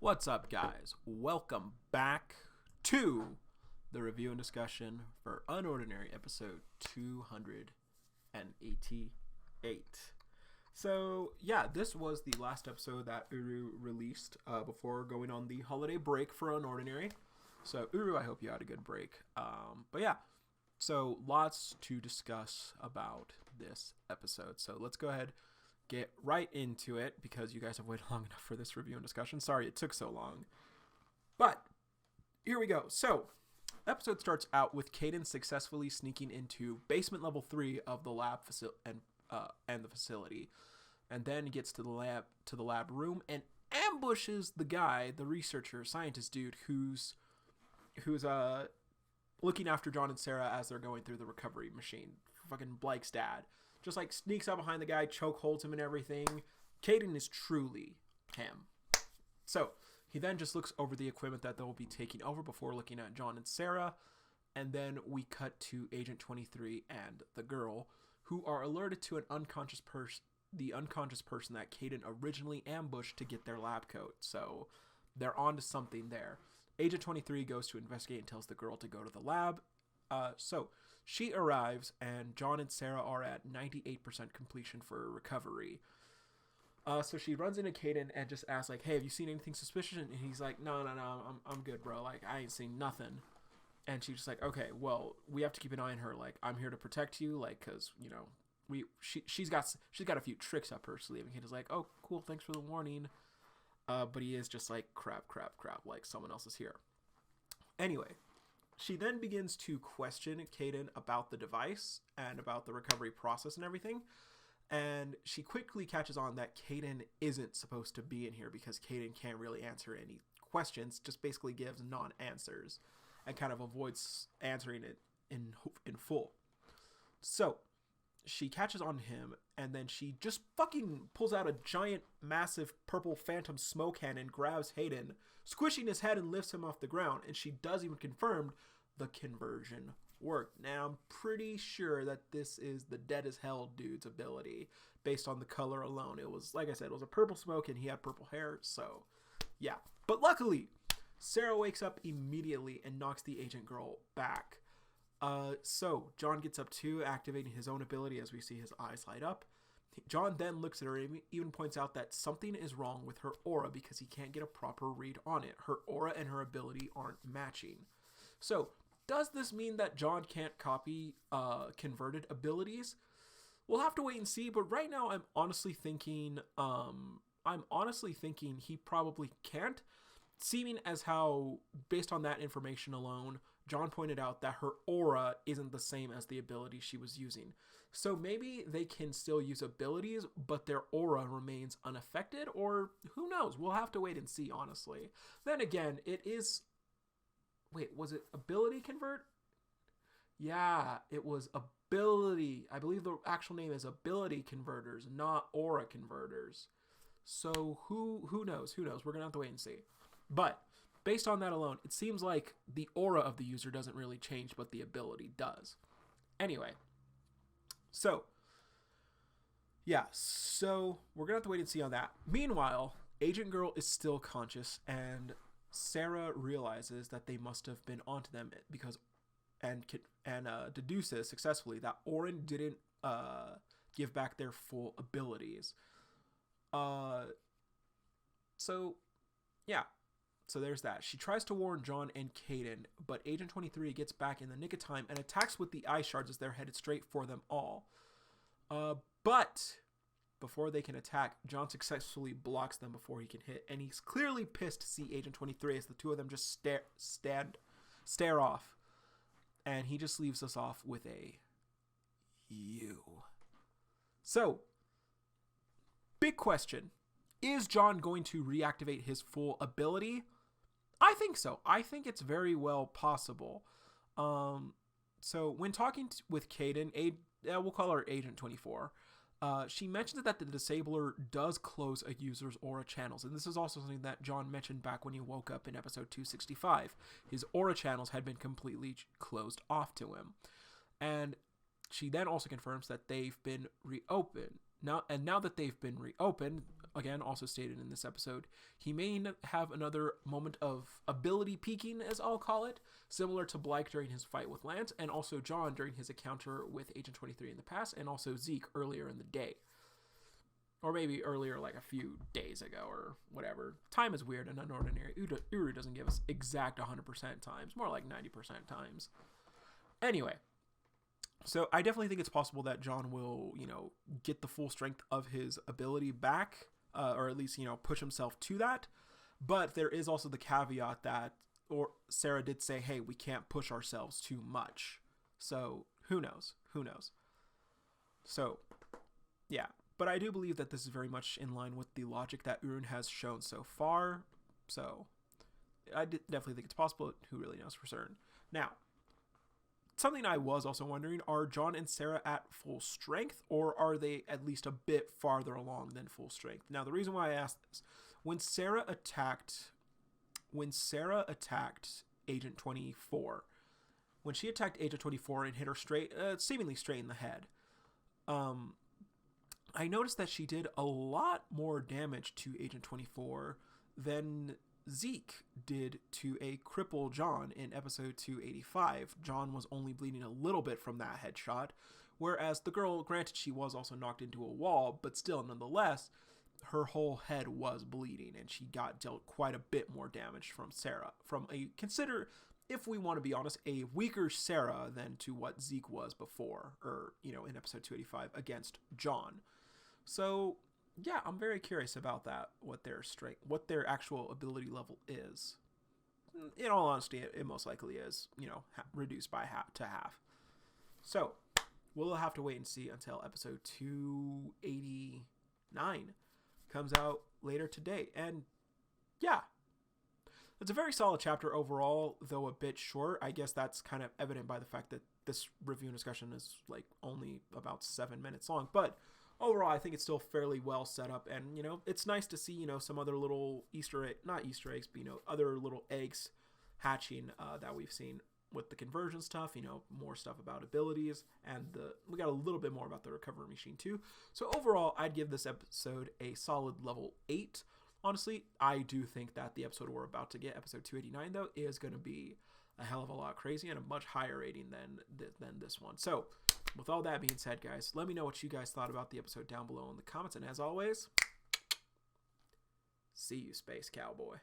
What's up, guys? Welcome back to the review and discussion for UnOrdinary episode 288. So, yeah, this was the last episode that Uru released before going on the holiday break for UnOrdinary. So, Uru, I hope you had a good break. But yeah, so lots to discuss about this episode. So, let's go ahead get right into it because you guys have waited long enough for this review and discussion. Sorry it took so long. But here we go. So, episode starts out with Caden successfully sneaking into basement level 3 of the lab and the facility, and then gets to the lab room and ambushes the guy, the researcher, scientist dude who's looking after John and Sarah as they're going through the recovery machine. Fucking Blake's dad. Just like sneaks up behind the guy, choke holds him and everything. Caden is truly him. So he then just looks over the equipment that they'll be taking over before looking at John and Sarah. And then we cut to Agent 23 and the girl, who are alerted to the unconscious person that Caden originally ambushed to get their lab coat. So they're on to something there. Agent 23 goes to investigate and tells the girl to go to the lab. So she arrives, and John and Sarah are at 98% completion for recovery. So she runs into Caden and just asks, like, hey, have you seen anything suspicious? And he's like, no, I'm good, bro. Like, I ain't seen nothing. And she's just like, okay, well, we have to keep an eye on her. Like, I'm here to protect you, like, because, you know, she's got a few tricks up her sleeve. And Caden's like, oh, cool, thanks for the warning. But he is just like, crap, like someone else is here. Anyway. She then begins to question Caden about the device and about the recovery process and everything. And she quickly catches on that Caden isn't supposed to be in here because Caden can't really answer any questions, just basically gives non-answers and kind of avoids answering it in full. So she catches on him, and then she just fucking pulls out a giant, massive purple phantom smoke cannon, grabs Hayden, squishing his head and lifts him off the ground, and she does even confirm the conversion worked. Now, I'm pretty sure that this is the dead as hell dude's ability, based on the color alone. It was, like I said, it was a purple smoke, and he had purple hair, so yeah. But luckily, Sarah wakes up immediately and knocks the agent girl back. So John gets up too, activating his own ability as we see his eyes light up. John then looks at her and even points out that something is wrong with her aura because he can't get a proper read on it. Her aura and her ability aren't matching. So, does this mean that John can't copy converted abilities? We'll have to wait and see, but right now I'm honestly thinking he probably can't. Seeming as how, based on that information alone, John pointed out that her aura isn't the same as the ability she was using. So maybe they can still use abilities, but their aura remains unaffected, or who knows? We'll have to wait and see, honestly. Then again, it is... Wait, was it ability convert? Yeah, it was ability. I believe the actual name is ability converters, not aura converters. So who knows? We're going to have to wait and see. But based on that alone, it seems like the aura of the user doesn't really change, but the ability does. Anyway, so we're going to have to wait and see on that. Meanwhile, Agent Girl is still conscious, and Sarah realizes that they must have been onto them because and deduces successfully that Oren didn't give back their full abilities. So there's that. She tries to warn John and Caden, but Agent 23 gets back in the nick of time and attacks with the eye shards as they're headed straight for them all. But before they can attack, John successfully blocks them before he can hit, and he's clearly pissed to see Agent 23 as the two of them just stare off. And he just leaves us off with a you. So, big question. Is John going to reactivate his full ability? I think so. I think it's very well possible. So when talking with Caden, we'll call her Agent 24, she mentions that the disabler does close a user's aura channels. And this is also something that John mentioned back when he woke up in episode 265. His aura channels had been completely closed off to him. And she then also confirms that they've been reopened. Now that they've been reopened, again, also stated in this episode, he may have another moment of ability peaking, as I'll call it, similar to Blyke during his fight with Lance, and also John during his encounter with Agent 23 in the past, and also Zeke earlier in the day. Or maybe earlier, like a few days ago or whatever. Time is weird and unordinary. Uru doesn't give us exact 100% times, more like 90% times. Anyway, so I definitely think it's possible that John will, get the full strength of his ability back, or at least, push himself to that. But there is also the caveat that, or Sarah did say, hey, we can't push ourselves too much. So who knows? So, yeah. But I do believe that this is very much in line with the logic that Urun has shown so far. So I definitely think it's possible. Who really knows for certain? Now, something I was also wondering, are John and Sarah at full strength, or are they at least a bit farther along than full strength? Now, the reason why I asked this, when Sarah attacked Agent 24, when she attacked Agent 24 and hit her seemingly straight in the head, I noticed that she did a lot more damage to Agent 24 than Zeke did to a cripple John in episode 285. John was only bleeding a little bit from that headshot, whereas the girl, granted she was also knocked into a wall, but still nonetheless, her whole head was bleeding and she got dealt quite a bit more damage from Sarah. If we want to be honest, a weaker Sarah than to what Zeke was before, or, in episode 285 against John. So, yeah, I'm very curious about that, what their actual ability level is. In all honesty, it most likely is, reduced by half. So, we'll have to wait and see until episode 289 comes out later today. And, yeah, it's a very solid chapter overall, though a bit short. I guess that's kind of evident by the fact that this review and discussion is, only about 7 minutes long. But overall, I think it's still fairly well set up, and, it's nice to see, some other little not Easter eggs, but, other little eggs hatching that we've seen with the conversion stuff, more stuff about abilities, and we got a little bit more about the recovery machine too. So overall, I'd give this episode a solid level 8. Honestly, I do think that the episode we're about to get, episode 289, though, is going to be a hell of a lot crazy and a much higher rating than this one. So, with all that being said, guys, let me know what you guys thought about the episode down below in the comments. And as always, see you, Space Cowboy.